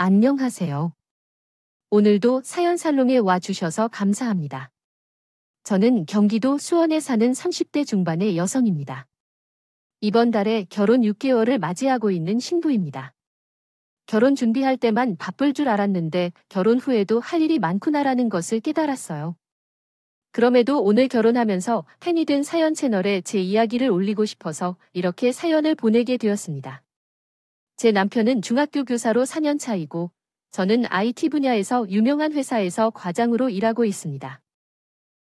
안녕하세요. 오늘도 사연 살롱에 와 주셔서 감사합니다. 저는 경기도 수원에 사는 30대 중반의 여성입니다. 이번 달에 결혼 6개월을 맞이하고 있는 신부입니다. 결혼 준비할 때만 바쁠 줄 알았는데 결혼 후에도 할 일이 많구나라는 것을 깨달았어요. 그럼에도 오늘 결혼하면서 팬이 된 사연 채널에 제 이야기를 올리고 싶어서 이렇게 사연을 보내게 되었습니다. 제 남편은 중학교 교사로 4년 차이고 저는 IT 분야에서 유명한 회사에서 과장으로 일하고 있습니다.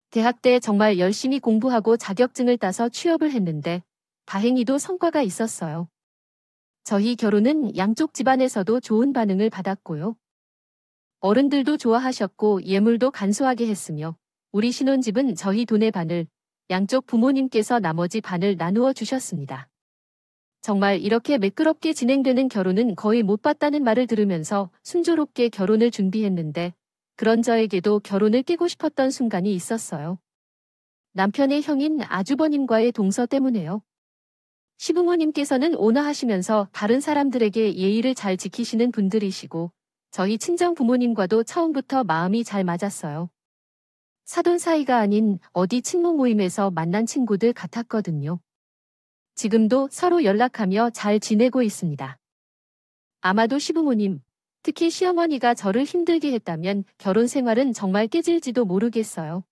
대학 때 정말 열심히 공부하고 자격증을 따서 취업을 했는데 다행히도 성과가 있었어요. 저희 결혼은 양쪽 집안에서도 좋은 반응을 받았고요. 어른들도 좋아하셨고 예물도 간소하게 했으며 우리 신혼집은 저희 돈의 반을, 양쪽 부모님께서 나머지 반을 나누어 주셨습니다. 정말 이렇게 매끄럽게 진행되는 결혼은 거의 못 봤다는 말을 들으면서 순조롭게 결혼을 준비했는데 그런 저에게도 결혼을 깨고 싶었던 순간이 있었어요. 남편의 형인 아주버님과의 동서 때문에요. 시부모님께서는 온화하시면서 다른 사람들에게 예의를 잘 지키시는 분들이시고 저희 친정 부모님과도 처음부터 마음이 잘 맞았어요. 사돈 사이가 아닌 어디 친모 모임에서 만난 친구들 같았거든요. 지금도 서로 연락하며 잘 지내고 있습니다. 아마도 시부모님, 특히 시어머니가 저를 힘들게 했다면 결혼 생활은 정말 깨질지도 모르겠어요.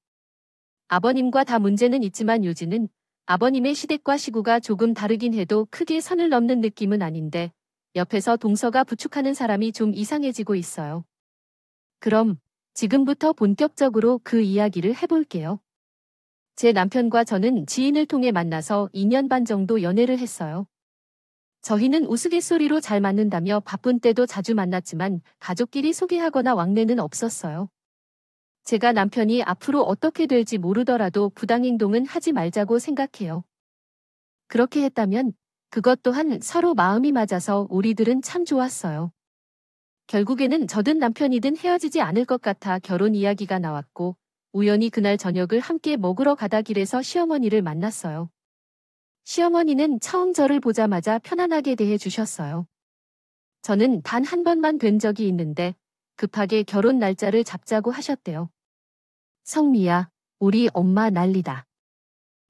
아버님과 다 문제는 있지만 요즘은 아버님의 시댁과 시구가 조금 다르긴 해도 크게 선을 넘는 느낌은 아닌데 옆에서 동서가 부축하는 사람이 좀 이상해지고 있어요. 그럼 지금부터 본격적으로 그 이야기를 해볼게요. 제 남편과 저는 지인을 통해 만나서 2년 반 정도 연애를 했어요. 저희는 우스갯소리로 잘 맞는다며 바쁜 때도 자주 만났지만 가족끼리 소개하거나 왕래는 없었어요. 제가 남편이 앞으로 어떻게 될지 모르더라도 부당행동은 하지 말자고 생각해요. 그렇게 했다면 그것 또한 서로 마음이 맞아서 우리들은 참 좋았어요. 결국에는 저든 남편이든 헤어지지 않을 것 같아 결혼 이야기가 나왔고 우연히 그날 저녁을 함께 먹으러 가다 길에서 시어머니를 만났어요. 시어머니는 처음 저를 보자마자 편안하게 대해 주셨어요. 저는 단 한 번만 뵌 적이 있는데 급하게 결혼 날짜를 잡자고 하셨대요. 성미야, 우리 엄마 난리다.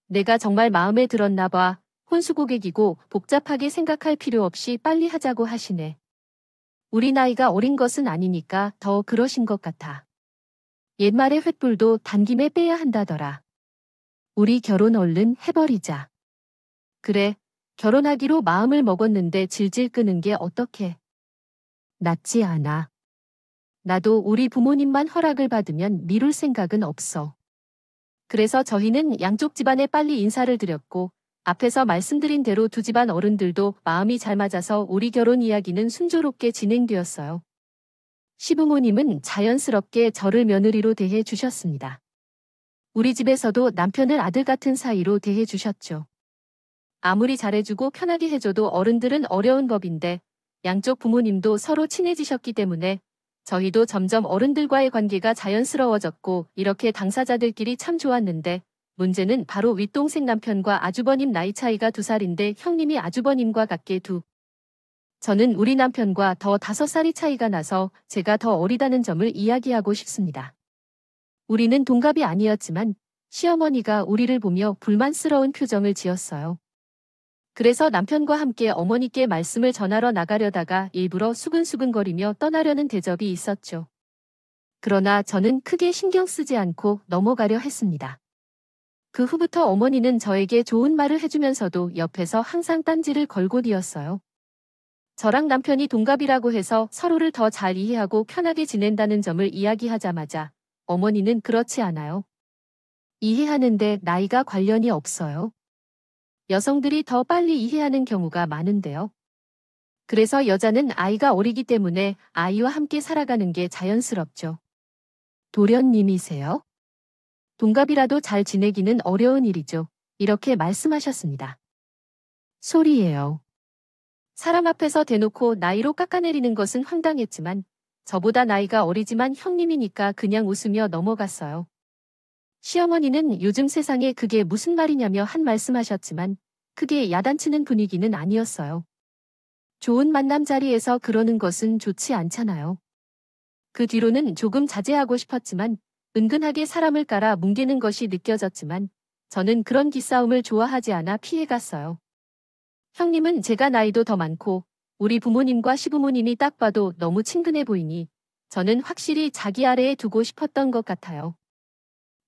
내가 정말 마음에 들었나 봐. 혼수 고객이고 복잡하게 생각할 필요 없이 빨리 하자고 하시네. 우리 나이가 어린 것은 아니니까 더 그러신 것 같아. 옛말에 횃불도 단김에 빼야 한다더라. 우리 결혼 얼른 해버리자. 그래, 결혼하기로 마음을 먹었는데 질질 끄는 게 어떡해. 낫지 않아. 나도 우리 부모님만 허락을 받으면 미룰 생각은 없어. 그래서 저희는 양쪽 집안에 빨리 인사를 드렸고 앞에서 말씀드린 대로 두 집안 어른들도 마음이 잘 맞아서 우리 결혼 이야기는 순조롭게 진행되었어요. 시부모님은 자연스럽게 저를 며느리로 대해 주셨습니다. 우리 집에서도 남편을 아들 같은 사이로 대해 주셨죠. 아무리 잘해주고 편하게 해줘도 어른들은 어려운 법인데 양쪽 부모님도 서로 친해지셨기 때문에 저희도 점점 어른들과의 관계가 자연스러워졌고 이렇게 당사자들끼리 참 좋았는데 문제는 바로 윗동생 남편과 아주버님 나이 차이가 2살인데 형님이 아주버님과 같게 저는 우리 남편과 더 5살이 차이가 나서 제가 더 어리다는 점을 이야기하고 싶습니다. 우리는 동갑이 아니었지만 시어머니가 우리를 보며 불만스러운 표정을 지었어요. 그래서 남편과 함께 어머니께 말씀을 전하러 나가려다가 일부러 수근수근거리며 떠나려는 대접이 있었죠. 그러나 저는 크게 신경 쓰지 않고 넘어가려 했습니다. 그 후부터 어머니는 저에게 좋은 말을 해주면서도 옆에서 항상 딴지를 걸고 뒤었어요. 저랑 남편이 동갑이라고 해서 서로를 더 잘 이해하고 편하게 지낸다는 점을 이야기하자마자 어머니는 그렇지 않아요. 이해하는데 나이가 관련이 없어요. 여성들이 더 빨리 이해하는 경우가 많은데요. 그래서 여자는 아이가 어리기 때문에 아이와 함께 살아가는 게 자연스럽죠. 도련님이세요? 동갑이라도 잘 지내기는 어려운 일이죠. 이렇게 말씀하셨습니다. 소리예요. 사람 앞에서 대놓고 나이로 깎아내리는 것은 황당했지만 저보다 나이가 어리지만 형님이니까 그냥 웃으며 넘어갔어요. 시어머니는 요즘 세상에 그게 무슨 말이냐며 한 말씀하셨지만 크게 야단치는 분위기는 아니었어요. 좋은 만남 자리에서 그러는 것은 좋지 않잖아요. 그 뒤로는 조금 자제하고 싶었지만 은근하게 사람을 깔아 뭉개는 것이 느껴졌지만 저는 그런 기싸움을 좋아하지 않아 피해갔어요. 형님은 제가 나이도 더 많고 우리 부모님과 시부모님이 딱 봐도 너무 친근해 보이니 저는 확실히 자기 아래에 두고 싶었던 것 같아요.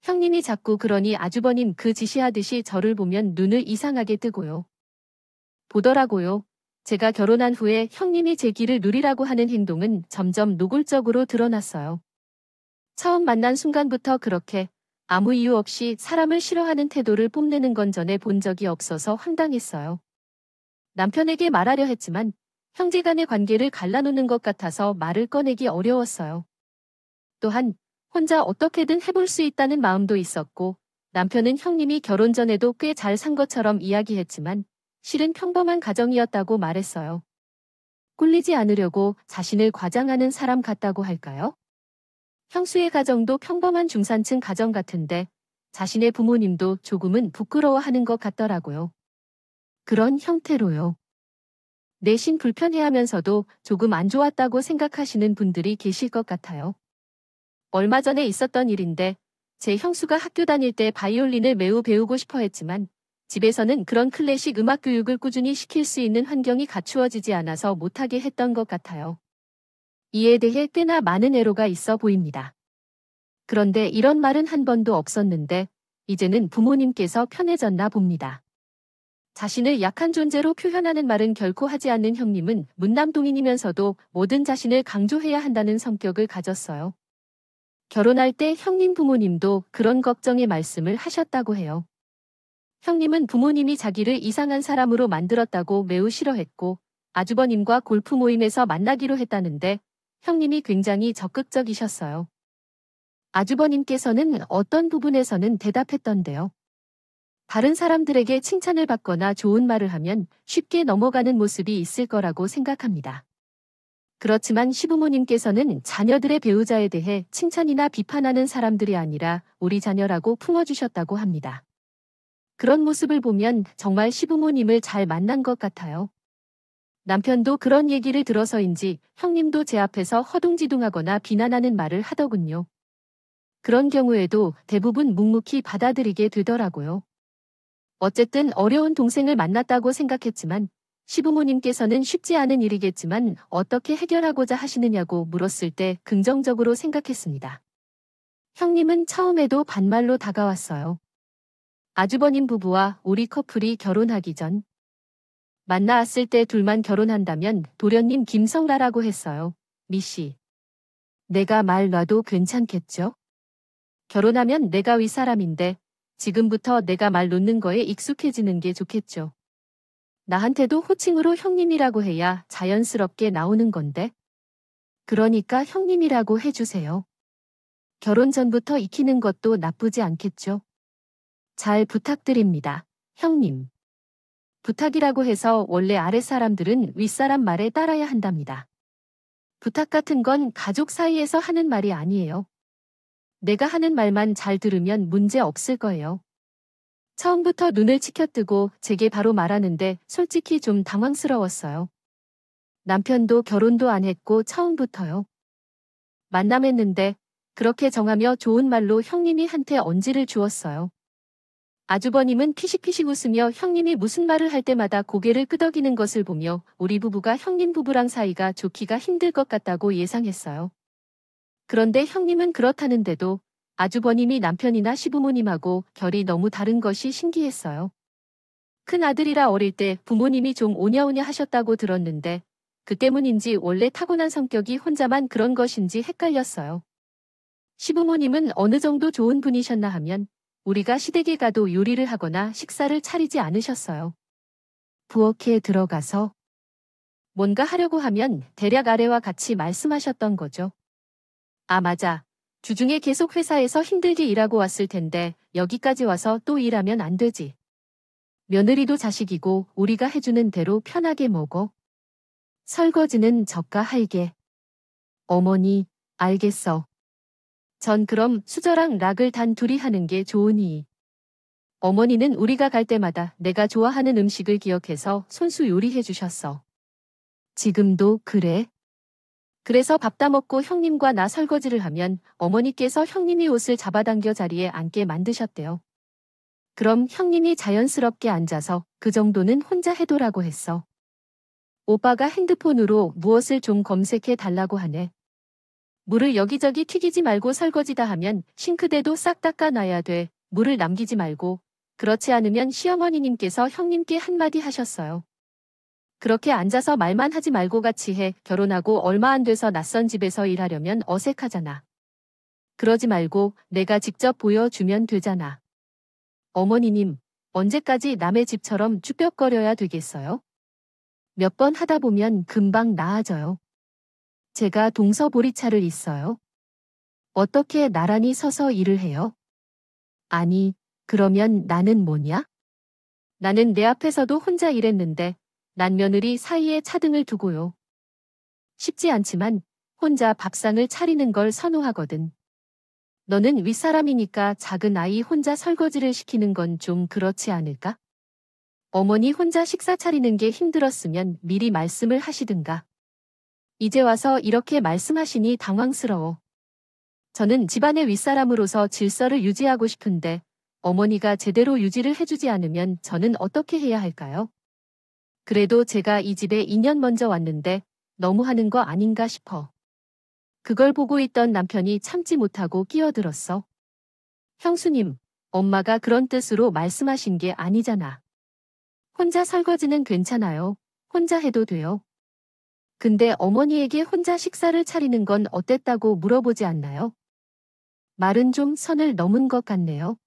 형님이 자꾸 그러니 아주버님 그 지시하듯이 저를 보면 눈을 이상하게 뜨고요. 보더라고요. 제가 결혼한 후에 형님이 제 길을 누리라고 하는 행동은 점점 노골적으로 드러났어요. 처음 만난 순간부터 그렇게 아무 이유 없이 사람을 싫어하는 태도를 뽐내는 건 전에 본 적이 없어서 황당했어요. 남편에게 말하려 했지만 형제간의 관계를 갈라놓는 것 같아서 말을 꺼내기 어려웠어요. 또한 혼자 어떻게든 해볼 수 있다는 마음도 있었고 남편은 형님이 결혼 전에도 꽤 잘 산 것처럼 이야기했지만 실은 평범한 가정이었다고 말했어요. 꿀리지 않으려고 자신을 과장하는 사람 같다고 할까요? 형수의 가정도 평범한 중산층 가정 같은데 자신의 부모님도 조금은 부끄러워하는 것 같더라고요. 그런 형태로요. 내심 불편해하면서도 조금 안 좋았다고 생각하시는 분들이 계실 것 같아요. 얼마 전에 있었던 일인데 제 형수가 학교 다닐 때 바이올린을 매우 배우고 싶어 했지만 집에서는 그런 클래식 음악 교육을 꾸준히 시킬 수 있는 환경이 갖추어지지 않아서 못하게 했던 것 같아요. 이에 대해 꽤나 많은 애로가 있어 보입니다. 그런데 이런 말은 한 번도 없었는데 이제는 부모님께서 편해졌나 봅니다. 자신을 약한 존재로 표현하는 말은 결코 하지 않는 형님은 문남동인이면서도 모든 자신을 강조해야 한다는 성격을 가졌어요. 결혼할 때 형님 부모님도 그런 걱정의 말씀을 하셨다고 해요. 형님은 부모님이 자기를 이상한 사람으로 만들었다고 매우 싫어했고 아주버님과 골프 모임에서 만나기로 했다는데 형님이 굉장히 적극적이셨어요. 아주버님께서는 어떤 부분에서는 대답했던데요. 다른 사람들에게 칭찬을 받거나 좋은 말을 하면 쉽게 넘어가는 모습이 있을 거라고 생각합니다. 그렇지만 시부모님께서는 자녀들의 배우자에 대해 칭찬이나 비판하는 사람들이 아니라 우리 자녀라고 품어주셨다고 합니다. 그런 모습을 보면 정말 시부모님을 잘 만난 것 같아요. 남편도 그런 얘기를 들어서인지 형님도 제 앞에서 허둥지둥하거나 비난하는 말을 하더군요. 그런 경우에도 대부분 묵묵히 받아들이게 되더라고요. 어쨌든 어려운 동생을 만났다고 생각했지만 시부모님께서는 쉽지 않은 일이겠지만 어떻게 해결하고자 하시느냐고 물었을 때 긍정적으로 생각했습니다. 형님은 처음에도 반말로 다가왔어요. 아주버님 부부와 우리 커플이 결혼하기 전 만나왔을 때 둘만 결혼한다면 도련님 김성라라고 했어요. 미씨. 내가 말 놔도 괜찮겠죠? 결혼하면 내가 윗사람인데 지금부터 내가 말 놓는 거에 익숙해지는 게 좋겠죠. 나한테도 호칭으로 형님이라고 해야 자연스럽게 나오는 건데. 그러니까 형님이라고 해주세요. 결혼 전부터 익히는 것도 나쁘지 않겠죠. 잘 부탁드립니다. 형님. 부탁이라고 해서 원래 아랫사람들은 윗사람 말에 따라야 한답니다. 부탁 같은 건 가족 사이에서 하는 말이 아니에요. 내가 하는 말만 잘 들으면 문제 없을 거예요. 처음부터 눈을 치켜뜨고 제게 바로 말하는데 솔직히 좀 당황스러웠어요. 남편도 결혼도 안 했고 처음부터요. 만남했는데 그렇게 정하며 좋은 말로 형님이 한테 언지를 주었어요. 아주버님은 피식피식 웃으며 형님이 무슨 말을 할 때마다 고개를 끄덕이는 것을 보며 우리 부부가 형님 부부랑 사이가 좋기가 힘들 것 같다고 예상했어요. 그런데 형님은 그렇다는데도 아주버님이 남편이나 시부모님하고 결이 너무 다른 것이 신기했어요. 큰 아들이라 어릴 때 부모님이 좀 오냐오냐 하셨다고 들었는데 그 때문인지 원래 타고난 성격이 혼자만 그런 것인지 헷갈렸어요. 시부모님은 어느 정도 좋은 분이셨나 하면 우리가 시댁에 가도 요리를 하거나 식사를 차리지 않으셨어요. 부엌에 들어가서 뭔가 하려고 하면 대략 아래와 같이 말씀하셨던 거죠. 아 맞아. 주중에 계속 회사에서 힘들게 일하고 왔을 텐데 여기까지 와서 또 일하면 안 되지. 며느리도 자식이고 우리가 해주는 대로 편하게 먹어. 설거지는 저가 할게. 어머니, 알겠어. 전 그럼 수저랑 락을 단 둘이 하는 게 좋으니. 어머니는 우리가 갈 때마다 내가 좋아하는 음식을 기억해서 손수 요리해 주셨어. 지금도 그래? 그래서 밥 다 먹고 형님과 나 설거지를 하면 어머니께서 형님이 옷을 잡아당겨 자리에 앉게 만드셨대요. 그럼 형님이 자연스럽게 앉아서 그 정도는 혼자 해도라고 했어. 오빠가 핸드폰으로 무엇을 좀 검색해 달라고 하네. 물을 여기저기 튀기지 말고 설거지다 하면 싱크대도 싹 닦아놔야 돼. 물을 남기지 말고. 그렇지 않으면 시어머니님께서 형님께 한마디 하셨어요. 그렇게 앉아서 말만 하지 말고 같이 해. 결혼하고 얼마 안 돼서 낯선 집에서 일하려면 어색하잖아. 그러지 말고 내가 직접 보여주면 되잖아. 어머니님, 언제까지 남의 집처럼 쭈뼛거려야 되겠어요? 몇 번 하다 보면 금방 나아져요. 제가 동서보리차를 있어요. 어떻게 나란히 서서 일을 해요? 아니, 그러면 나는 뭐냐? 나는 내 앞에서도 혼자 일했는데 난 며느리 사이에 차등을 두고요. 쉽지 않지만 혼자 밥상을 차리는 걸 선호하거든. 너는 윗사람이니까 작은 아이 혼자 설거지를 시키는 건 좀 그렇지 않을까? 어머니 혼자 식사 차리는 게 힘들었으면 미리 말씀을 하시든가. 이제 와서 이렇게 말씀하시니 당황스러워. 저는 집안의 윗사람으로서 질서를 유지하고 싶은데 어머니가 제대로 유지를 해주지 않으면 저는 어떻게 해야 할까요? 그래도 제가 이 집에 2년 먼저 왔는데 너무하는 거 아닌가 싶어. 그걸 보고 있던 남편이 참지 못하고 끼어들었어. 형수님, 엄마가 그런 뜻으로 말씀하신 게 아니잖아. 혼자 설거지는 괜찮아요. 혼자 해도 돼요. 근데 어머니에게 혼자 식사를 차리는 건 어땠다고 물어보지 않나요? 말은 좀 선을 넘은 것 같네요.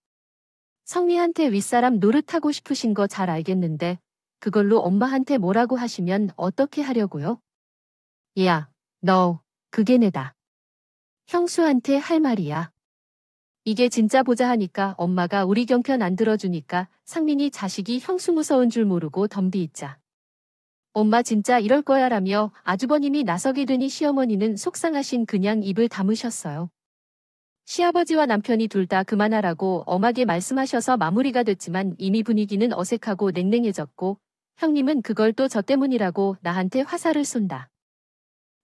성미한테 윗사람 노릇하고 싶으신 거 잘 알겠는데 그걸로 엄마한테 뭐라고 하시면 어떻게 하려고요? 야, 너, 그게 내다. 형수한테 할 말이야. 이게 진짜 보자 하니까 엄마가 우리 경편 안 들어주니까 상민이 자식이 형수 무서운 줄 모르고 덤비있자. 엄마 진짜 이럴 거야라며 아주버님이 나서게 되니 시어머니는 속상하신 그냥 입을 다무셨어요. 시아버지와 남편이 둘 다 그만하라고 엄하게 말씀하셔서 마무리가 됐지만 이미 분위기는 어색하고 냉랭해졌고 형님은 그걸 또 저 때문이라고 나한테 화살을 쏜다.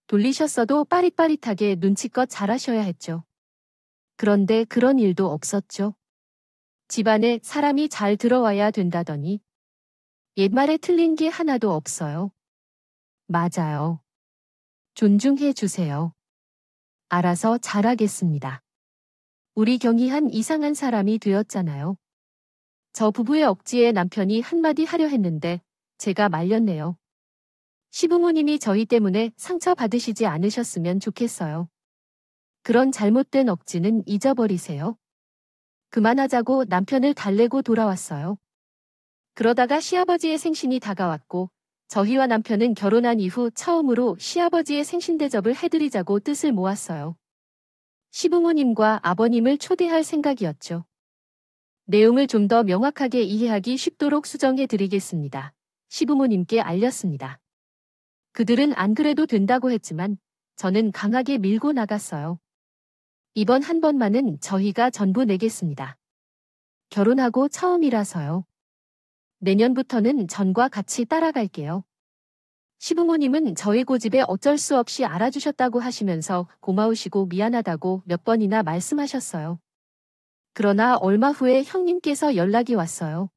돌리셨어도 빠릿빠릿하게 눈치껏 잘하셔야 했죠. 그런데 그런 일도 없었죠. 집안에 사람이 잘 들어와야 된다더니 옛말에 틀린 게 하나도 없어요. 맞아요. 존중해 주세요. 알아서 잘하겠습니다. 우리 경희한 이상한 사람이 되었잖아요. 저 부부의 억지에 남편이 한마디 하려 했는데 제가 말렸네요. 시부모님이 저희 때문에 상처받으시지 않으셨으면 좋겠어요. 그런 잘못된 억지는 잊어버리세요. 그만하자고 남편을 달래고 돌아왔어요. 그러다가 시아버지의 생신이 다가왔고 저희와 남편은 결혼한 이후 처음으로 시아버지의 생신 대접을 해드리자고 뜻을 모았어요. 시부모님과 아버님을 초대할 생각이었죠. 내용을 좀 더 명확하게 이해하기 쉽도록 수정해드리겠습니다. 시부모님께 알렸습니다. 그들은 안 그래도 된다고 했지만 저는 강하게 밀고 나갔어요. 이번 한 번만은 저희가 전부 내겠습니다. 결혼하고 처음이라서요. 내년부터는 전과 같이 따라갈게요. 시부모님은 저희 고집에 어쩔 수 없이 알아주셨다고 하시면서 고마우시고 미안하다고 몇 번이나 말씀하셨어요. 그러나 얼마 후에 형님께서 연락이 왔어요.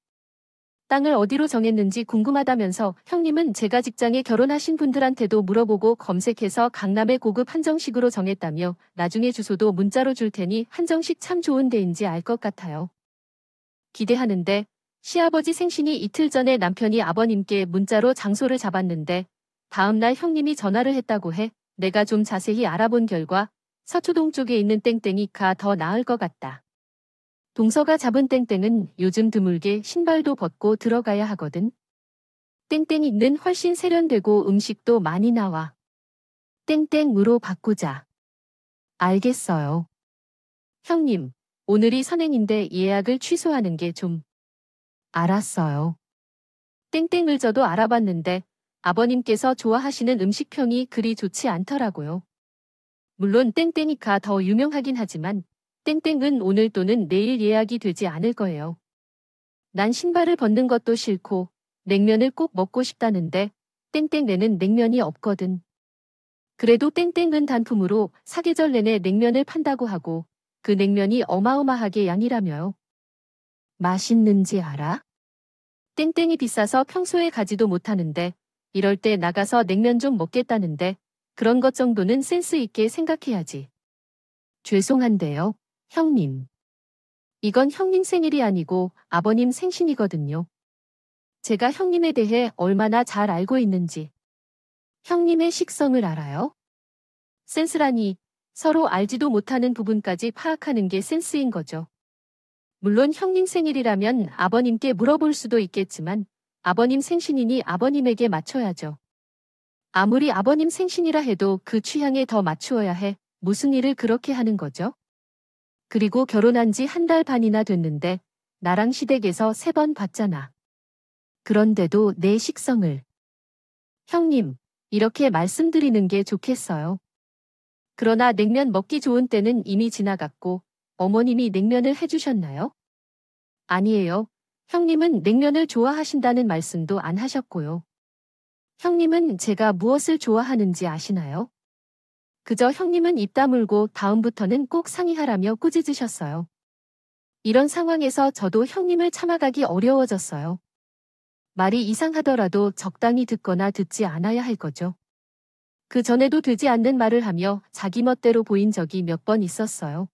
땅을 어디로 정했는지 궁금하다면서 형님은 제가 직장에 결혼하신 분들한테도 물어보고 검색해서 강남의 고급 한정식으로 정했다며 나중에 주소도 문자로 줄 테니 한정식 참 좋은 데인지 알 것 같아요. 기대하는데 시아버지 생신이 이틀 전에 남편이 아버님께 문자로 장소를 잡았는데 다음날 형님이 전화를 했다고 해 내가 좀 자세히 알아본 결과 서초동 쪽에 있는 땡땡이가 더 나을 것 같다. 동서가 잡은 땡땡은 요즘 드물게 신발도 벗고 들어가야 하거든. 땡땡이는 훨씬 세련되고 음식도 많이 나와. 땡땡으로 바꾸자. 알겠어요. 형님, 오늘이 선행인데 예약을 취소하는 게 좀. 알았어요. 땡땡을 저도 알아봤는데 아버님께서 좋아하시는 음식평이 그리 좋지 않더라고요. 물론 땡땡이가 더 유명하긴 하지만 땡땡은 오늘 또는 내일 예약이 되지 않을 거예요. 난 신발을 벗는 것도 싫고 냉면을 꼭 먹고 싶다는데 땡땡내는 냉면이 없거든. 그래도 땡땡은 단품으로 사계절 내내 냉면을 판다고 하고 그 냉면이 어마어마하게 양이라며요. 맛있는지 알아? 땡땡이 비싸서 평소에 가지도 못하는데 이럴 때 나가서 냉면 좀 먹겠다는데 그런 것 정도는 센스 있게 생각해야지. 죄송한데요, 형님. 이건 형님 생일이 아니고 아버님 생신이거든요. 제가 형님에 대해 얼마나 잘 알고 있는지. 형님의 식성을 알아요? 센스라니 서로 알지도 못하는 부분까지 파악하는 게 센스인 거죠. 물론 형님 생일이라면 아버님께 물어볼 수도 있겠지만 아버님 생신이니 아버님에게 맞춰야죠. 아무리 아버님 생신이라 해도 그 취향에 더 맞추어야 해. 무슨 일을 그렇게 하는 거죠? 그리고 결혼한 지 한 달 반이나 됐는데 나랑 시댁에서 3번 봤잖아. 그런데도 내 식성을. 형님, 이렇게 말씀드리는 게 좋겠어요. 그러나 냉면 먹기 좋은 때는 이미 지나갔고 어머님이 냉면을 해주셨나요? 아니에요. 형님은 냉면을 좋아하신다는 말씀도 안 하셨고요. 형님은 제가 무엇을 좋아하는지 아시나요? 그저 형님은 입 다물고 다음부터는 꼭 상의하라며 꾸짖으셨어요. 이런 상황에서 저도 형님을 참아가기 어려워졌어요. 말이 이상하더라도 적당히 듣거나 듣지 않아야 할 거죠. 그 전에도 되지 않는 말을 하며 자기 멋대로 보인 적이 몇 번 있었어요.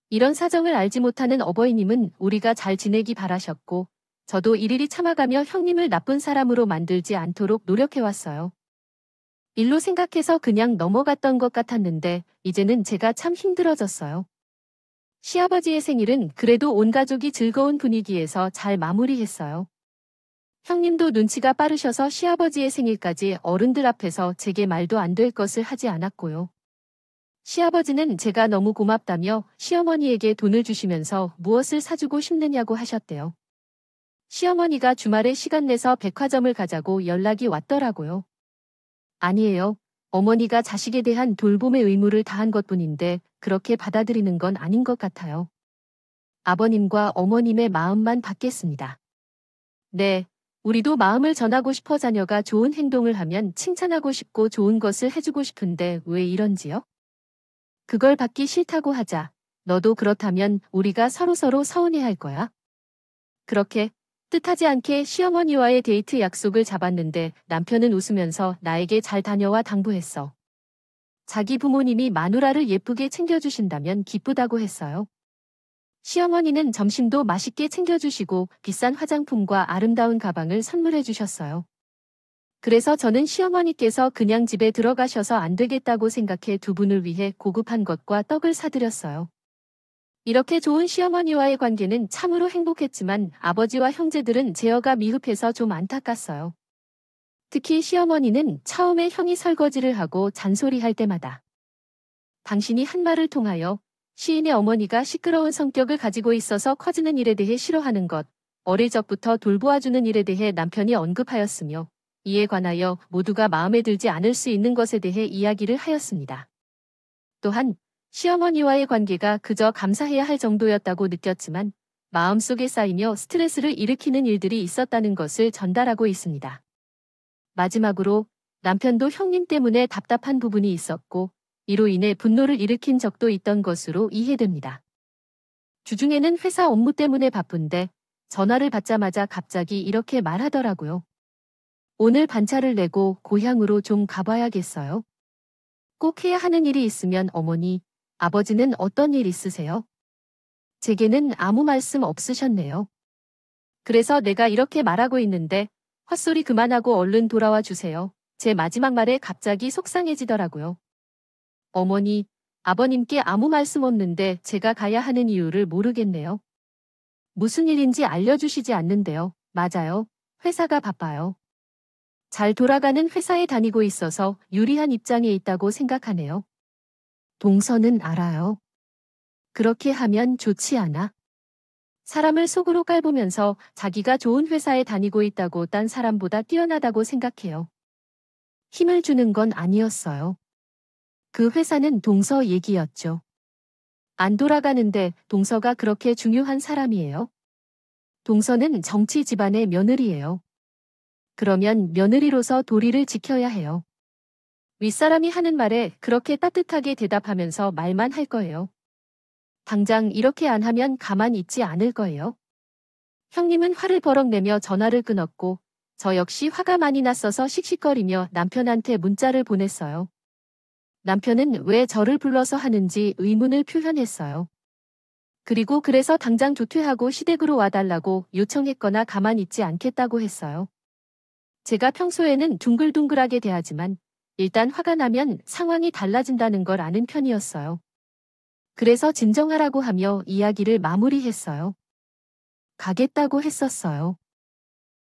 이런 사정을 알지 못하는 어버이님은 우리가 잘 지내기 바라셨고 저도 일일이 참아가며 형님을 나쁜 사람으로 만들지 않도록 노력해왔어요. 일로 생각해서 그냥 넘어갔던 것 같았는데 이제는 제가 참 힘들어졌어요. 시아버지의 생일은 그래도 온 가족이 즐거운 분위기에서 잘 마무리했어요. 형님도 눈치가 빠르셔서 시아버지의 생일까지 어른들 앞에서 제게 말도 안 될 것을 하지 않았고요. 시아버지는 제가 너무 고맙다며 시어머니에게 돈을 주시면서 무엇을 사주고 싶느냐고 하셨대요. 시어머니가 주말에 시간 내서 백화점을 가자고 연락이 왔더라고요. 아니에요. 어머니가 자식에 대한 돌봄의 의무를 다한 것뿐인데 그렇게 받아들이는 건 아닌 것 같아요. 아버님과 어머님의 마음만 받겠습니다. 네, 우리도 마음을 전하고 싶어 자녀가 좋은 행동을 하면 칭찬하고 싶고 좋은 것을 해주고 싶은데 왜 이런지요? 그걸 받기 싫다고 하자. 너도 그렇다면 우리가 서로서로 서운해할 거야. 그렇게 뜻하지 않게 시어머니와의 데이트 약속을 잡았는데 남편은 웃으면서 나에게 잘 다녀와 당부했어. 자기 부모님이 마누라를 예쁘게 챙겨주신다면 기쁘다고 했어요. 시어머니는 점심도 맛있게 챙겨주시고 비싼 화장품과 아름다운 가방을 선물해 주셨어요. 그래서 저는 시어머니께서 그냥 집에 들어가셔서 안 되겠다고 생각해 두 분을 위해 고급한 것과 떡을 사드렸어요. 이렇게 좋은 시어머니와의 관계는 참으로 행복했지만 아버지와 형제들은 제어가 미흡해서 좀 안타깝어요. 특히 시어머니는 처음에 형이 설거지를 하고 잔소리할 때마다 당신이 한 말을 통하여 시인의 어머니가 시끄러운 성격을 가지고 있어서 커지는 일에 대해 싫어하는 것, 어릴 적부터 돌보아주는 일에 대해 남편이 언급하였으며 이에 관하여 모두가 마음에 들지 않을 수 있는 것에 대해 이야기를 하였습니다. 또한 시어머니와의 관계가 그저 감사해야 할 정도였다고 느꼈지만 마음속에 쌓이며 스트레스를 일으키는 일들이 있었다는 것을 전달하고 있습니다. 마지막으로 남편도 형님 때문에 답답한 부분이 있었고 이로 인해 분노를 일으킨 적도 있던 것으로 이해됩니다. 주중에는 회사 업무 때문에 바쁜데 전화를 받자마자 갑자기 이렇게 말하더라고요. 오늘 반차를 내고 고향으로 좀 가봐야겠어요. 꼭 해야 하는 일이 있으면 어머니, 아버지는 어떤 일 있으세요? 제게는 아무 말씀 없으셨네요. 그래서 내가 이렇게 말하고 있는데 헛소리 그만하고 얼른 돌아와 주세요. 제 마지막 말에 갑자기 속상해지더라고요. 어머니, 아버님께 아무 말씀 없는데 제가 가야 하는 이유를 모르겠네요. 무슨 일인지 알려주시지 않는데요. 맞아요. 회사가 바빠요. 잘 돌아가는 회사에 다니고 있어서 유리한 입장에 있다고 생각하네요. 동서는 알아요. 그렇게 하면 좋지 않아? 사람을 속으로 깔보면서 자기가 좋은 회사에 다니고 있다고 딴 사람보다 뛰어나다고 생각해요. 힘을 주는 건 아니었어요. 그 회사는 동서 얘기였죠. 안 돌아가는데 동서가 그렇게 중요한 사람이에요? 동서는 정치 집안의 며느리예요. 그러면 며느리로서 도리를 지켜야 해요. 윗사람이 하는 말에 그렇게 따뜻하게 대답하면서 말만 할 거예요. 당장 이렇게 안 하면 가만 있지 않을 거예요. 형님은 화를 버럭 내며 전화를 끊었고 저 역시 화가 많이 났어서 씩씩거리며 남편한테 문자를 보냈어요. 남편은 왜 저를 불러서 하는지 의문을 표현했어요. 그리고 그래서 당장 조퇴하고 시댁으로 와달라고 요청했거나 가만 있지 않겠다고 했어요. 제가 평소에는 둥글둥글하게 대하지만 일단 화가 나면 상황이 달라진다는 걸 아는 편이었어요. 그래서 진정하라고 하며 이야기를 마무리했어요. 가겠다고 했었어요.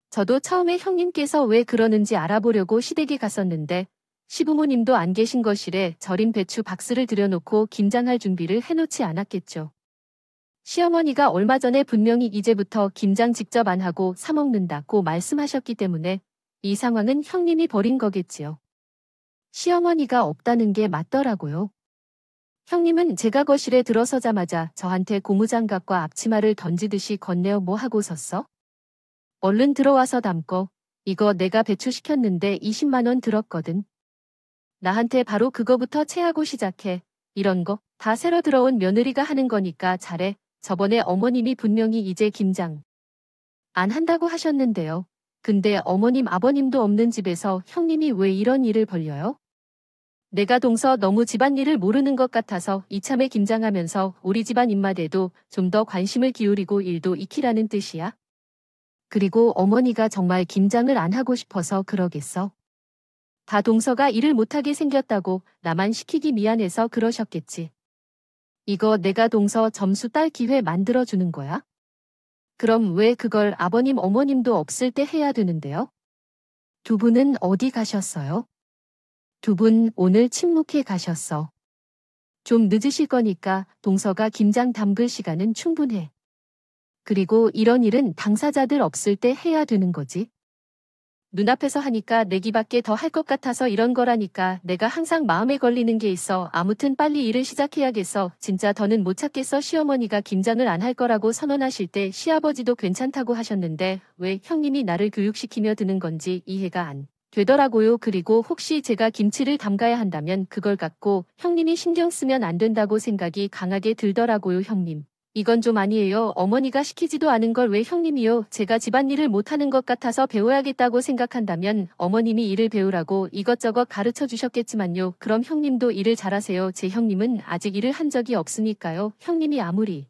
저도 처음에 형님께서 왜 그러는지 알아보려고 시댁에 갔었는데 시부모님도 안 계신 거실에 절인 배추 박스를 들여놓고 김장할 준비를 해놓지 않았겠죠. 시어머니가 얼마 전에 분명히 이제부터 김장 직접 안 하고 사 먹는다고 말씀하셨기 때문에 이 상황은 형님이 벌인 거겠지요. 시어머니가 없다는 게 맞더라고요. 형님은 제가 거실에 들어서자마자 저한테 고무장갑과 앞치마를 던지듯이 건네어 뭐 하고 섰어? 얼른 들어와서 담고 이거 내가 배추 시켰는데 20만 원 들었거든. 나한테 바로 그거부터 채하고 시작해. 이런 거 다 새로 들어온 며느리가 하는 거니까 잘해. 저번에 어머님이 분명히 이제 김장 안 한다고 하셨는데요. 근데 어머님 아버님도 없는 집에서 형님이 왜 이런 일을 벌려요? 내가 동서 너무 집안일을 모르는 것 같아서 이참에 김장하면서 우리 집안 입맛에도 좀 더 관심을 기울이고 일도 익히라는 뜻이야? 그리고 어머니가 정말 김장을 안 하고 싶어서 그러겠어? 다 동서가 일을 못하게 생겼다고 나만 시키기 미안해서 그러셨겠지. 이거 내가 동서 점수 딸 기회 만들어주는 거야? 그럼 왜 그걸 아버님 어머님도 없을 때 해야 되는데요? 두 분은 어디 가셨어요? 두 분 오늘 침묵해 가셨어. 좀 늦으실 거니까 동서가 김장 담글 시간은 충분해. 그리고 이런 일은 당사자들 없을 때 해야 되는 거지. 눈앞에서 하니까 내기밖에 더 할 것 같아서 이런 거라니까 내가 항상 마음에 걸리는 게 있어. 아무튼 빨리 일을 시작해야겠어. 진짜 더는 못 찾겠어. 시어머니가 김장을 안 할 거라고 선언하실 때 시아버지도 괜찮다고 하셨는데 왜 형님이 나를 교육시키며 드는 건지 이해가 안 되더라고요. 그리고 혹시 제가 김치를 담가야 한다면 그걸 갖고 형님이 신경 쓰면 안 된다고 생각이 강하게 들더라고요. 형님. 이건 좀 아니에요. 어머니가 시키지도 않은 걸 왜 형님이요? 제가 집안일을 못하는 것 같아서 배워야겠다고 생각한다면 어머님이 일을 배우라고 이것저것 가르쳐 주셨겠지만요. 그럼 형님도 일을 잘하세요. 제 형님은 아직 일을 한 적이 없으니까요. 형님이 아무리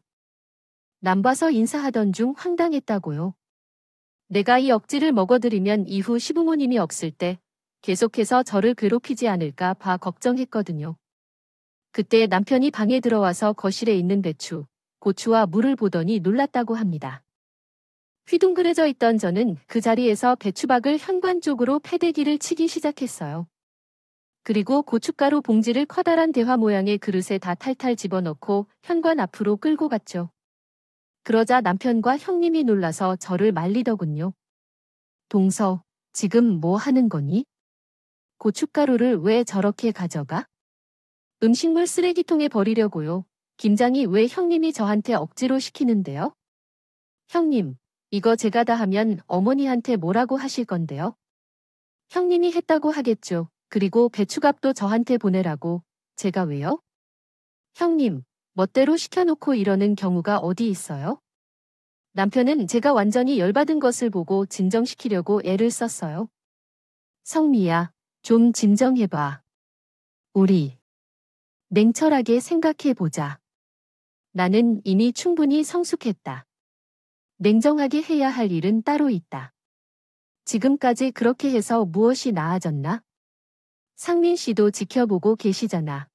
남 봐서 인사하던 중 황당했다고요. 내가 이 억지를 먹어들이면 이후 시부모님이 없을 때 계속해서 저를 괴롭히지 않을까 봐 걱정했거든요. 그때 남편이 방에 들어와서 거실에 있는 배추, 고추와 물을 보더니 놀랐다고 합니다. 휘둥그레져 있던 저는 그 자리에서 배추박을 현관 쪽으로 패대기를 치기 시작했어요. 그리고 고춧가루 봉지를 커다란 대화 모양의 그릇에 다 탈탈 집어넣고 현관 앞으로 끌고 갔죠. 그러자 남편과 형님이 놀라서 저를 말리더군요. 동서, 지금 뭐 하는 거니? 고춧가루를 왜 저렇게 가져가? 음식물 쓰레기통에 버리려고요. 김장이 왜 형님이 저한테 억지로 시키는데요? 형님, 이거 제가 다 하면 어머니한테 뭐라고 하실 건데요? 형님이 했다고 하겠죠. 그리고 배추값도 저한테 보내라고. 제가 왜요? 형님, 멋대로 시켜놓고 이러는 경우가 어디 있어요? 남편은 제가 완전히 열받은 것을 보고 진정시키려고 애를 썼어요. 성미야, 좀 진정해봐. 우리 냉철하게 생각해보자. 나는 이미 충분히 성숙했다. 냉정하게 해야 할 일은 따로 있다. 지금까지 그렇게 해서 무엇이 나아졌나? 상민 씨도 지켜보고 계시잖아.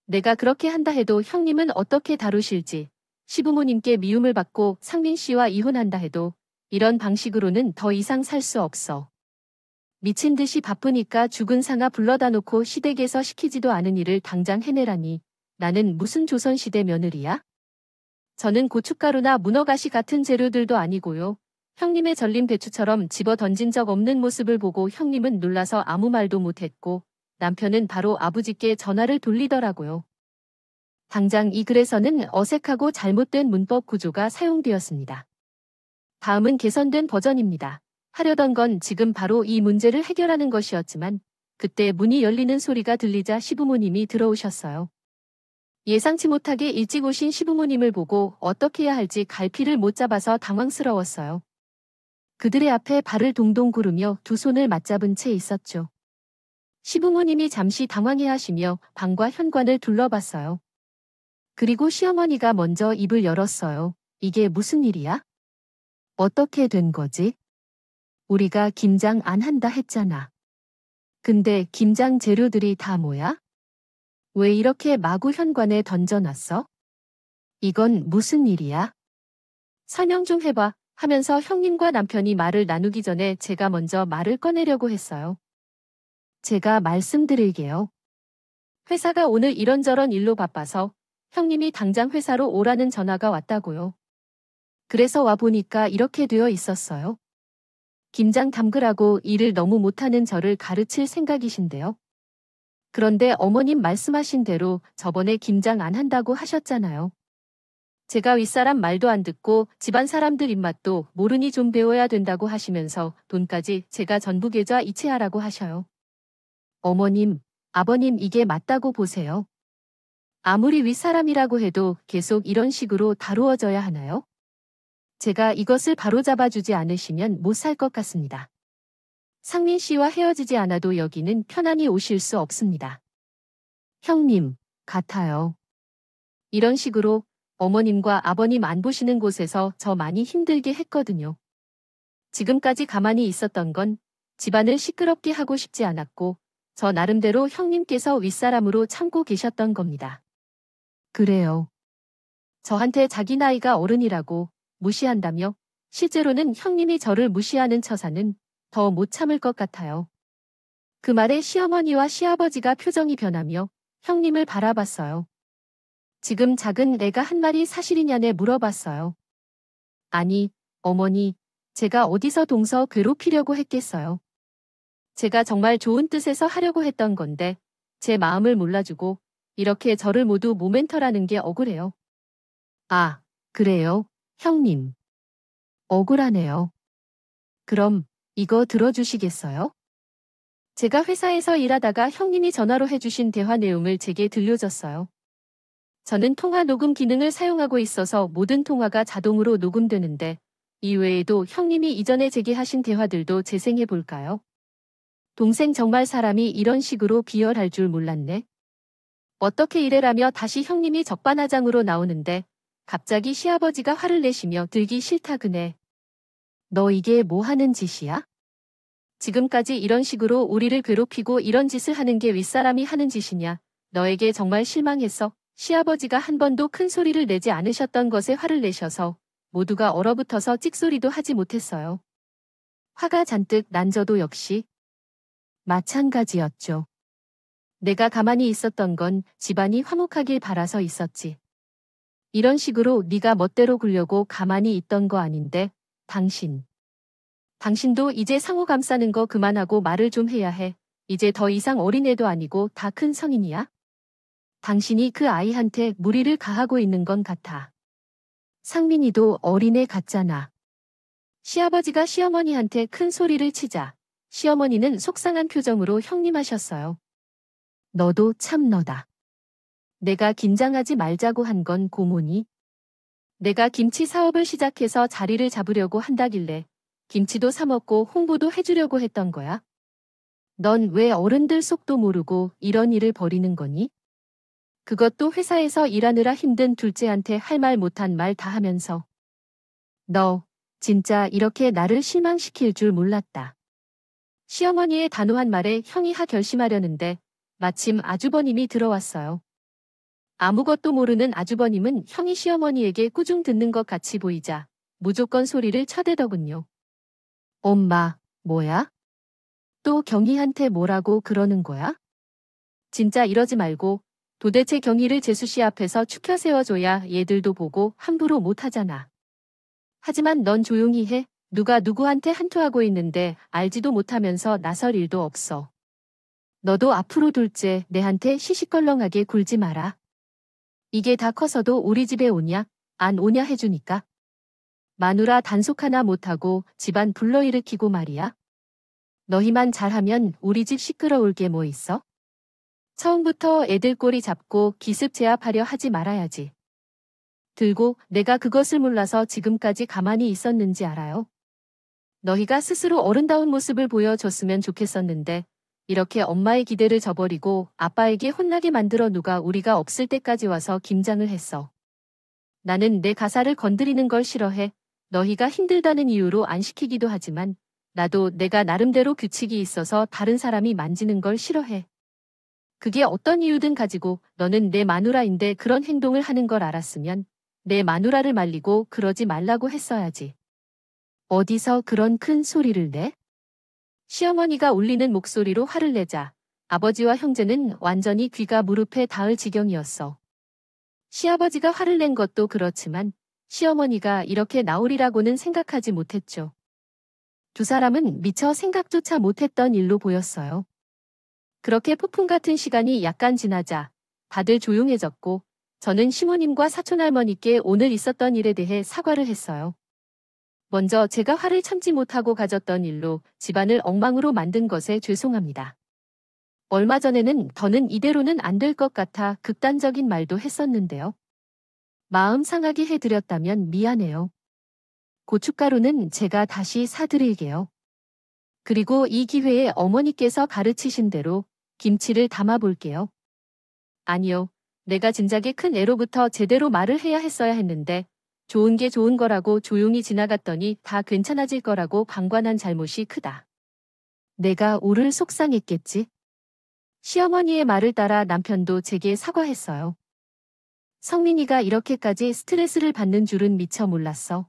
내가 그렇게 한다 해도 형님은 어떻게 다루실지, 시부모님께 미움을 받고 상민 씨와 이혼한다 해도 이런 방식으로는 더 이상 살 수 없어. 미친 듯이 바쁘니까 죽은 상아 불러다 놓고 시댁에서 시키지도 않은 일을 당장 해내라니. 나는 무슨 조선시대 며느리야? 저는 고춧가루나 문어가시 같은 재료들도 아니고요. 형님의 절린 배추처럼 집어 던진 적 없는 모습을 보고 형님은 놀라서 아무 말도 못했고 남편은 바로 아버지께 전화를 돌리더라고요. 당장 이 글에서는 어색하고 잘못된 문법 구조가 사용되었습니다. 다음은 개선된 버전입니다. 하려던 건 지금 바로 이 문제를 해결하는 것이었지만 그때 문이 열리는 소리가 들리자 시부모님이 들어오셨어요. 예상치 못하게 일찍 오신 시부모님을 보고 어떻게 해야 할지 갈피를 못 잡아서 당황스러웠어요. 그들의 앞에 발을 동동 구르며 두 손을 맞잡은 채 있었죠. 시부모님이 잠시 당황해하시며 방과 현관을 둘러봤어요. 그리고 시어머니가 먼저 입을 열었어요. 이게 무슨 일이야? 어떻게 된 거지? 우리가 김장 안 한다 했잖아. 근데 김장 재료들이 다 뭐야? 왜 이렇게 마구 현관에 던져놨어? 이건 무슨 일이야? 설명 좀 해봐 하면서 형님과 남편이 말을 나누기 전에 제가 먼저 말을 꺼내려고 했어요. 제가 말씀드릴게요. 회사가 오늘 이런저런 일로 바빠서 형님이 당장 회사로 오라는 전화가 왔다고요. 그래서 와보니까 이렇게 되어 있었어요. 김장 담그라고 일을 너무 못하는 저를 가르칠 생각이신데요. 그런데 어머님 말씀하신 대로 저번에 김장 안 한다고 하셨잖아요. 제가 윗사람 말도 안 듣고 집안 사람들 입맛도 모르니 좀 배워야 된다고 하시면서 돈까지 제가 전부 계좌 이체하라고 하셔요. 어머님, 아버님 이게 맞다고 보세요. 아무리 윗사람이라고 해도 계속 이런 식으로 다루어져야 하나요? 제가 이것을 바로잡아주지 않으시면 못 살 것 같습니다. 상민 씨와 헤어지지 않아도 여기는 편안히 오실 수 없습니다. 형님, 같아요. 이런 식으로 어머님과 아버님 안 보시는 곳에서 저 많이 힘들게 했거든요. 지금까지 가만히 있었던 건 집안을 시끄럽게 하고 싶지 않았고 저 나름대로 형님께서 윗사람으로 참고 계셨던 겁니다. 그래요. 저한테 자기 나이가 어른이라고 무시한다며 실제로는 형님이 저를 무시하는 처사는 더 못 참을 것 같아요. 그 말에 시어머니와 시아버지가 표정이 변하며 형님을 바라봤어요. 지금 작은 애가 한 말이 사실이냐네 물어봤어요. 아니, 어머니, 제가 어디서 동서 괴롭히려고 했겠어요. 제가 정말 좋은 뜻에서 하려고 했던 건데 제 마음을 몰라주고 이렇게 저를 모두 모멘터라는 게 억울해요. 아, 그래요, 형님. 억울하네요. 그럼 이거 들어주시겠어요? 제가 회사에서 일하다가 형님이 전화로 해주신 대화 내용을 제게 들려줬어요. 저는 통화 녹음 기능을 사용하고 있어서 모든 통화가 자동으로 녹음되는데 이 외에도 형님이 이전에 제게 하신 대화들도 재생해 볼까요? 동생 정말 사람이 이런 식으로 비열할 줄 몰랐네. 어떻게 이래라며 다시 형님이 적반하장으로 나오는데 갑자기 시아버지가 화를 내시며 들기 싫다 그네. 너 이게 뭐 하는 짓이야? 지금까지 이런 식으로 우리를 괴롭히고 이런 짓을 하는 게 윗사람이 하는 짓이냐? 너에게 정말 실망했어. 시아버지가 한 번도 큰 소리를 내지 않으셨던 것에 화를 내셔서 모두가 얼어붙어서 찍소리도 하지 못했어요. 화가 잔뜩 난 저도 역시 마찬가지였죠. 내가 가만히 있었던 건 집안이 화목하길 바라서 있었지. 이런 식으로 네가 멋대로 굴려고 가만히 있던 거 아닌데 당신도 이제 상호 감싸는 거 그만하고 말을 좀 해야 해. 이제 더 이상 어린애도 아니고 다 큰 성인이야. 당신이 그 아이한테 무리를 가하고 있는 건 같아. 상민이도 어린애 같잖아. 시아버지가 시어머니한테 큰 소리를 치자 시어머니는 속상한 표정으로 형님하셨어요. 너도 참 너다. 내가 긴장하지 말자고 한 건 고모니? 내가 김치 사업을 시작해서 자리를 잡으려고 한다길래 김치도 사 먹고 홍보도 해주려고 했던 거야. 넌 왜 어른들 속도 모르고 이런 일을 벌이는 거니? 그것도 회사에서 일하느라 힘든 둘째한테 할 말 못한 말 다 하면서. 너 진짜 이렇게 나를 실망시킬 줄 몰랐다. 시어머니의 단호한 말에 형이 결심하려는데 마침 아주버님이 들어왔어요. 아무것도 모르는 아주버님은 형이 시어머니에게 꾸중 듣는 것 같이 보이자 무조건 소리를 쳐대더군요. 엄마, 뭐야? 또 경희한테 뭐라고 그러는 거야? 진짜 이러지 말고 도대체 경희를 재수씨 앞에서 추켜 세워줘야 얘들도 보고 함부로 못하잖아. 하지만 넌 조용히 해. 누가 누구한테 한투하고 있는데 알지도 못하면서 나설 일도 없어. 너도 앞으로 둘째 내한테 시시껄렁하게 굴지 마라. 이게 다 커서도 우리 집에 오냐, 안 오냐 해주니까. 마누라 단속 하나 못하고 집안 불러일으키고 말이야. 너희만 잘하면 우리 집 시끄러울 게 뭐 있어? 처음부터 애들 꼬리 잡고 기습 제압하려 하지 말아야지. 들고 내가 그것을 몰라서 지금까지 가만히 있었는지 알아요? 너희가 스스로 어른다운 모습을 보여줬으면 좋겠었는데 이렇게 엄마의 기대를 저버리고 아빠에게 혼나게 만들어 누가 우리가 없을 때까지 와서 김장을 했어. 나는 내 가사를 건드리는 걸 싫어해. 너희가 힘들다는 이유로 안 시키기도 하지만 나도 내가 나름대로 규칙이 있어서 다른 사람이 만지는 걸 싫어해. 그게 어떤 이유든 가지고 너는 내 마누라인데 그런 행동을 하는 걸 알았으면 내 마누라를 말리고 그러지 말라고 했어야지. 어디서 그런 큰 소리를 내? 시어머니가 울리는 목소리로 화를 내자 아버지와 형제는 완전히 귀가 무릎에 닿을 지경이었어. 시아버지가 화를 낸 것도 그렇지만 시어머니가 이렇게 나오리라고는 생각하지 못했죠. 두 사람은 미처 생각조차 못했던 일로 보였어요. 그렇게 폭풍 같은 시간이 약간 지나자 다들 조용해졌고 저는 시모님과 사촌할머니께 오늘 있었던 일에 대해 사과를 했어요. 먼저 제가 화를 참지 못하고 가졌던 일로 집안을 엉망으로 만든 것에 죄송합니다. 얼마 전에는 더는 이대로는 안 될 것 같아 극단적인 말도 했었는데요. 마음 상하게 해드렸다면 미안해요. 고춧가루는 제가 다시 사드릴게요. 그리고 이 기회에 어머니께서 가르치신 대로 김치를 담아볼게요. 아니요. 내가 진작에 큰 애로부터 제대로 말을 해야 했어야 했는데 좋은 게 좋은 거라고 조용히 지나갔더니 다 괜찮아질 거라고 방관한 잘못이 크다. 내가 오를 속상했겠지. 시어머니의 말을 따라 남편도 제게 사과했어요. 성민이가 이렇게까지 스트레스를 받는 줄은 미처 몰랐어.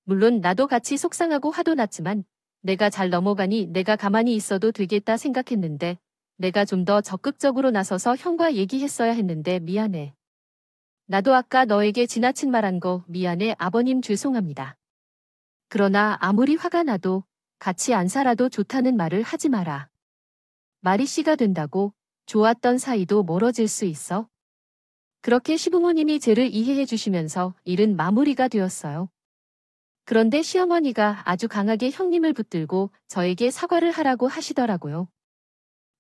물론 나도 같이 속상하고 화도 났지만 내가 잘 넘어가니 내가 가만히 있어도 되겠다 생각했는데 내가 좀 더 적극적으로 나서서 형과 얘기했어야 했는데 미안해. 나도 아까 너에게 지나친 말한 거 미안해 아버님 죄송합니다. 그러나 아무리 화가 나도 같이 안 살아도 좋다는 말을 하지 마라. 말이 씨가 된다고 좋았던 사이도 멀어질 수 있어. 그렇게 시부모님이 죄를 이해해 주시면서 일은 마무리가 되었어요. 그런데 시어머니가 아주 강하게 형님을 붙들고 저에게 사과를 하라고 하시더라고요.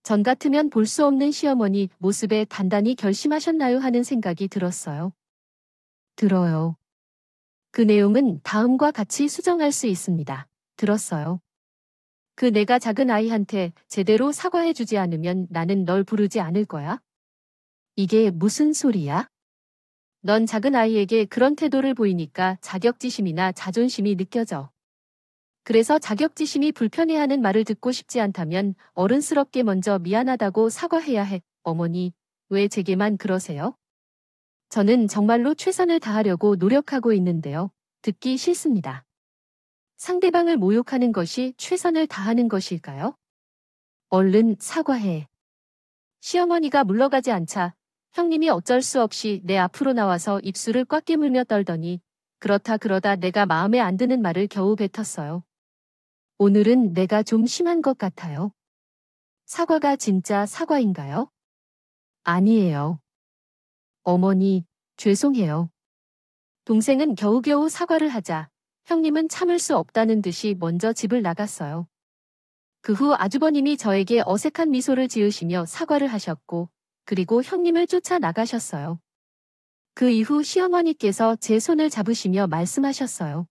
전 같으면 볼 수 없는 시어머니 모습에 단단히 결심하셨나요 하는 생각이 들었어요. 들어요. 그 내용은 다음과 같이 수정할 수 있습니다. 들었어요. 그 내가 작은 아이한테 제대로 사과해주지 않으면 나는 널 부르지 않을 거야? 이게 무슨 소리야? 넌 작은 아이에게 그런 태도를 보이니까 자격지심이나 자존심이 느껴져. 그래서 자격지심이 불편해하는 말을 듣고 싶지 않다면 어른스럽게 먼저 미안하다고 사과해야 해. 어머니, 왜 제게만 그러세요? 저는 정말로 최선을 다하려고 노력하고 있는데요. 듣기 싫습니다. 상대방을 모욕하는 것이 최선을 다하는 것일까요? 얼른 사과해. 시어머니가 물러가지 않자 형님이 어쩔 수 없이 내 앞으로 나와서 입술을 꽉 깨물며 떨더니 그렇다 그러다 내가 마음에 안 드는 말을 겨우 뱉었어요. 오늘은 내가 좀 심한 것 같아요. 사과가 진짜 사과인가요? 아니에요. 어머니, 죄송해요. 동생은 겨우겨우 사과를 하자 형님은 참을 수 없다는 듯이 먼저 집을 나갔어요. 그 후 아주버님이 저에게 어색한 미소를 지으시며 사과를 하셨고 그리고 형님을 쫓아 나가셨어요. 그 이후 시어머니께서 제 손을 잡으시며 말씀하셨어요.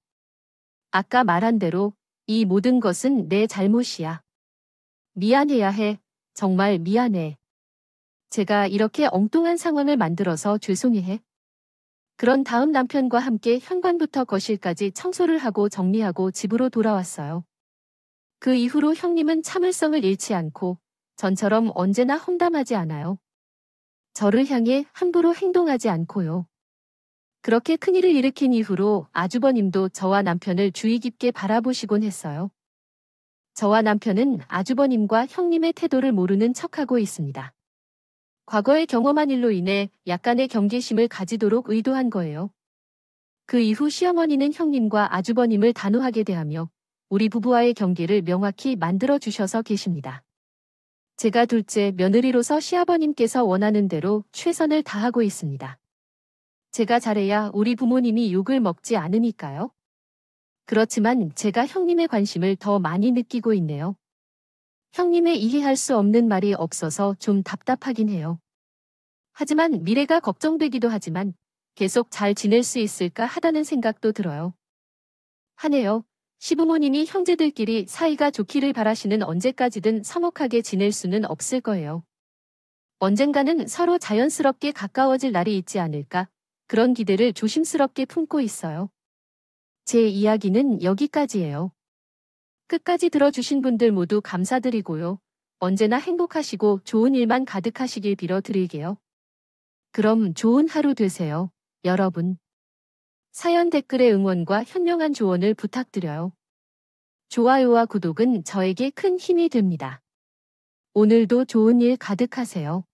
아까 말한 대로 이 모든 것은 내 잘못이야. 미안해야 해. 정말 미안해. 제가 이렇게 엉뚱한 상황을 만들어서 죄송해. 그런 다음 남편과 함께 현관부터 거실까지 청소를 하고 정리하고 집으로 돌아왔어요. 그 이후로 형님은 참을성을 잃지 않고 전처럼 언제나 험담하지 않아요. 저를 향해 함부로 행동하지 않고요. 그렇게 큰일을 일으킨 이후로 아주버님도 저와 남편을 주의 깊게 바라보시곤 했어요. 저와 남편은 아주버님과 형님의 태도를 모르는 척하고 있습니다. 과거에 경험한 일로 인해 약간의 경계심을 가지도록 의도한 거예요. 그 이후 시어머니는 형님과 아주버님을 단호하게 대하며 우리 부부와의 경계를 명확히 만들어 주셔서 계십니다. 제가 둘째 며느리로서 시아버님께서 원하는 대로 최선을 다하고 있습니다. 제가 잘해야 우리 부모님이 욕을 먹지 않으니까요. 그렇지만 제가 형님의 관심을 더 많이 느끼고 있네요. 형님의 이해할 수 없는 말이 없어서 좀 답답하긴 해요. 하지만 미래가 걱정되기도 하지만 계속 잘 지낼 수 있을까 하다는 생각도 들어요. 하네요. 시부모님이 형제들끼리 사이가 좋기를 바라시는 언제까지든 서먹하게 지낼 수는 없을 거예요. 언젠가는 서로 자연스럽게 가까워질 날이 있지 않을까? 그런 기대를 조심스럽게 품고 있어요. 제 이야기는 여기까지예요. 끝까지 들어주신 분들 모두 감사드리고요. 언제나 행복하시고 좋은 일만 가득하시길 빌어드릴게요. 그럼 좋은 하루 되세요, 여러분. 사연 댓글의 응원과 현명한 조언을 부탁드려요. 좋아요와 구독은 저에게 큰 힘이 됩니다. 오늘도 좋은 일 가득하세요.